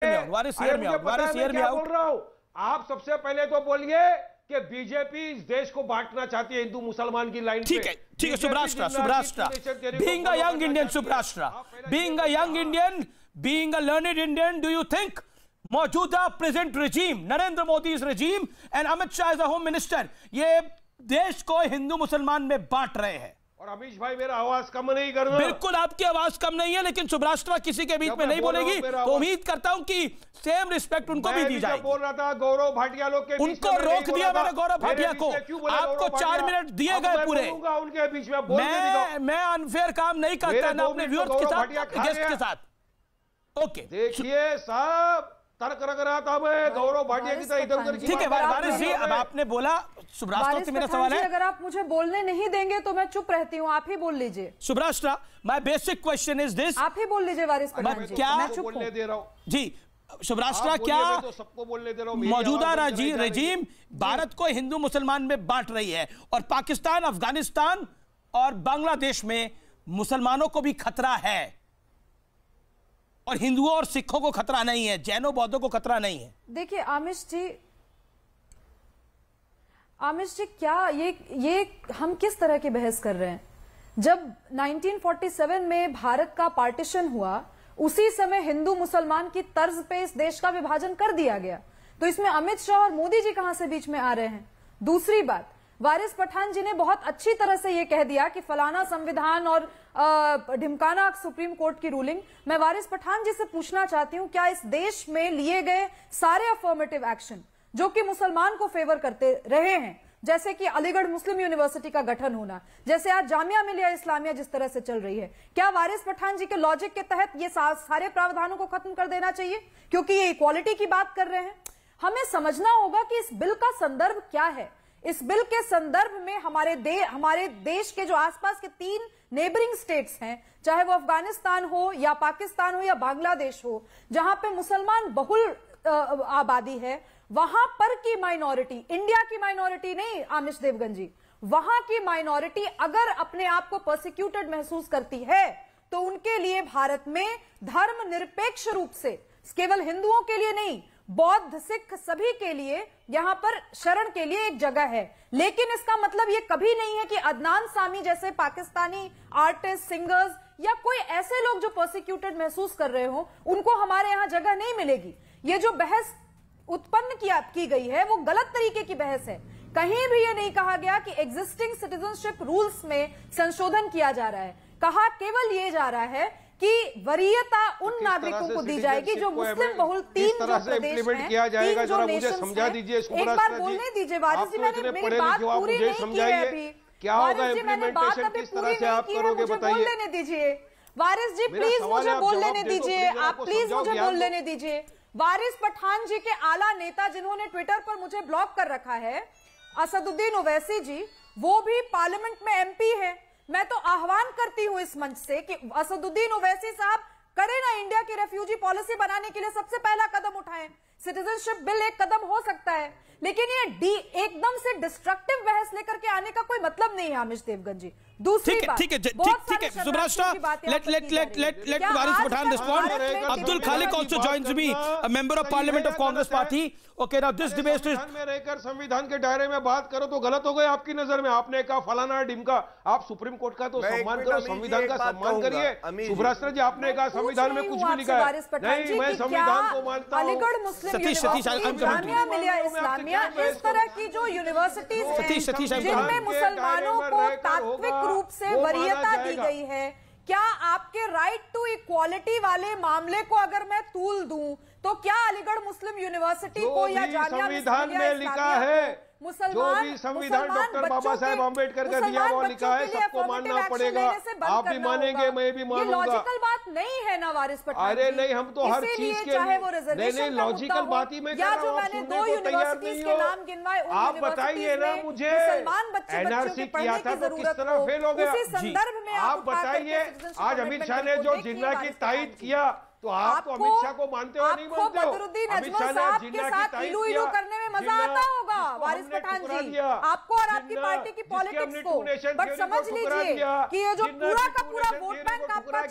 बोल रहा हूं, आप सबसे पहले तो बोलिए कि बीजेपी इस देश को बांटना चाहती है हिंदू मुसलमान की लाइन। ठीक है सुब्राष्ट्रा बीइंग अ यंग इंडियन, सुब्राष्ट्रा being a young Indian, being a learned Indian, do you think मौजूदा present regime, Narendra Modi regime and Amit Shah as a home minister, ये देश को हिंदू मुसलमान में बांट रहे हैं? और अमीश भाई मेरा आवाज कम नहीं करना। बिल्कुल आपकी आवाज कम नहीं है, लेकिन सुब्राष्ट्रा किसी के बीच में नहीं बोलेगी, तो उम्मीद करता हूं कि सेम रिस्पेक्ट उनको भी दी जाएगी। बोल रहा था गौरव भाटिया लोग के बीच उनको रोक दिया मैंने, गौरव भाटिया को। आपको 4 मिनट दिए गए पूरे। उनके बीच में मैं अनफेयर काम नहीं करता ना अपने व्यूअर्स के साथ, गेस्ट के साथ। ओके देखिए साहब, तर्क रख रहा था मैं गौरव भाटिया की तरह इधर उधर। ठीक है वारिस जी, अब आपने बोला, सुब्राष्ट्रा से मेरा सवाल है, अगर आप मुझे बोलने नहीं देंगे तो मैं चुप रहती हूँ, आप ही बोल लीजिए। सुब्राष्ट्रा, my basic question is this, आप ही बोल लीजिए वारिस पठान जी, क्या मैं चुप बोलने दे रहा हूं जी। सुब्राष्ट्रा, क्या तो सबको बोलने दे रहा हूं, मौजूदा रजीम भारत को हिंदू मुसलमान में बांट रही है और पाकिस्तान, अफगानिस्तान और बांग्लादेश में मुसलमानों को भी खतरा है और हिंदुओं और सिखों को खतरा नहीं है, जैनों बौद्धों को खतरा नहीं है? देखिए आमिश जी क्या ये हम किस तरह की बहस कर रहे हैं? जब 1947 में भारत का पार्टीशन हुआ, उसी समय हिंदू मुसलमान की तर्ज पे इस देश का विभाजन कर दिया गया, तो इसमें अमित शाह और मोदी जी कहां से बीच में आ रहे हैं? दूसरी बात, वारिस पठान जी ने बहुत अच्छी तरह से यह कह दिया कि फलाना संविधान और ढिमकाना सुप्रीम कोर्ट की रूलिंग। मैं वारिस पठान जी से पूछना चाहती हूं, क्या इस देश में लिए गए सारे अफर्मेटिव एक्शन जो कि मुसलमान को फेवर करते रहे हैं, जैसे कि अलीगढ़ मुस्लिम यूनिवर्सिटी का गठन होना, जैसे आज जामिया मिलिया इस्लामिया जिस तरह से चल रही है, क्या वारिस पठान जी के लॉजिक के तहत ये सारे प्रावधानों को खत्म कर देना चाहिए? क्योंकि ये इक्वालिटी की बात कर रहे हैं। हमें समझना होगा कि इस बिल का संदर्भ क्या है। इस बिल के संदर्भ में हमारे देश के जो आसपास के 3 नेबरिंग स्टेट्स हैं, चाहे वो अफगानिस्तान हो या पाकिस्तान हो या बांग्लादेश हो, जहां पे मुसलमान बहुल आबादी है, वहां पर की माइनॉरिटी, इंडिया की माइनॉरिटी नहीं आमिश देवगन जी, वहां की माइनॉरिटी अगर अपने आप को परसिक्यूटेड महसूस करती है तो उनके लिए भारत में धर्मनिरपेक्ष रूप से, केवल हिंदुओं के लिए नहीं, बौद्ध सिख सभी के लिए यहां पर शरण के लिए एक जगह है। लेकिन इसका मतलब यह कभी नहीं है कि अदनान सामी जैसे पाकिस्तानी आर्टिस्ट, सिंगर्स या कोई ऐसे लोग जो प्रोसिक्यूटेड महसूस कर रहे हो, उनको हमारे यहां जगह नहीं मिलेगी। ये जो बहस उत्पन्न की गई है वो गलत तरीके की बहस है। कहीं भी ये नहीं कहा गया कि एग्जिस्टिंग सिटीजनशिप रूल्स में संशोधन किया जा रहा है। कहा केवल ये जा रहा है कि वरीयता उन नागरिकों को दी जाएगी जो मुस्लिम बहुल 3 जो प्रदेश हैं, 3 जो नेशंस हैं। एक बार बोलने दीजिए वारिस जी, मैंने मेरी बात पूरी नहीं की है अभी। वारिस जी, मैंने बात अभी पूरी नहीं की है, मुझे बोल लेने दीजिए। वारिस जी प्लीज मुझे बोल लेने दीजिए, आप प्लीज मुझे बोल लेने दीजिए। वारिस पठान जी के आला नेता जिन्होंने ट्विटर पर मुझे ब्लॉक कर रखा है, असदुद्दीन ओवैसी जी, वो भी पार्लियामेंट में एमपी है। मैं तो आह्वान करती हूं इस मंच से कि असदुद्दीन ओवैसी साहब करें ना, इंडिया की रेफ्यूजी पॉलिसी बनाने के लिए सबसे पहला कदम उठाएं। सिटीजनशिप बिल एक कदम हो सकता है, लेकिन ये एकदम से डिस्ट्रक्टिव बहस लेकर के आने का कोई मतलब नहीं है आमिश देवगन जी। दूसरी बात, ठीक है सुब्राष्ट्रा, let Waris Pathan respond. Abdul Khaliq also joins me, a member of parliament of Congress party. Okay, now this debate is, में रहकर संविधान के दायरे में बात करो तो गलत हो गए आपकी नजर में। आपने कहा फलाना ढिमका, आप सुप्रीम कोर्ट का तो सम्मान करो, संविधान का सम्मान करिए। सुब्राष्ट्रा जी, आपने कहा संविधान में कुछ भी लिखा है नहीं, मैं संविधान को मानता हूं। अलीगढ़ मुस्लिम जामिया मिलिया इस्लामिया, इस तरह की जो यूनिवर्सिटीज हैं जिनमें मुसलमानों को तात्विक रूप से वरीयता दी गई है, क्या आपके राइट टू इक्वालिटी वाले मामले को अगर मैं तूल दूं तो क्या अलीगढ़ मुस्लिम यूनिवर्सिटी को या जामिया संविधान में लिखा है, जो भी संविधान डॉक्टर बाबा साहेब आम्बेडकर का दिया वो लिखा है, सबको मानना पड़ेगा। आप भी मानेंगे, मैं भी मानूंगा। लॉजिकल बात नहीं है ना वारिस पठान। अरे नहीं, हम तो हर चीज के चाहे वो रिजर्वेशन लॉजिकल बात ही मैं कर रहा हूं, मैंने 2 यूनिवर्सिटीज के नाम गिनवाए, आप बताइए ना मुझे, एनआरसी किया था तो किस तरह फेल हो गया? संदर्भ में आप बताइए। आज अमित शाह ने जो जिन्ना की तायद किया, तो आप तो अमित शाह को मानते हो नहीं मानते हो? अमित शाह ने जिन्ना की तायद किया, करने में मजा आता होगा वारिस पठान जी, आपको और आपकी पार्टी की पॉलिटिक्स को। बट समझ लीजिए कि ये जो पूरा का पूरा वोट बैंक आपका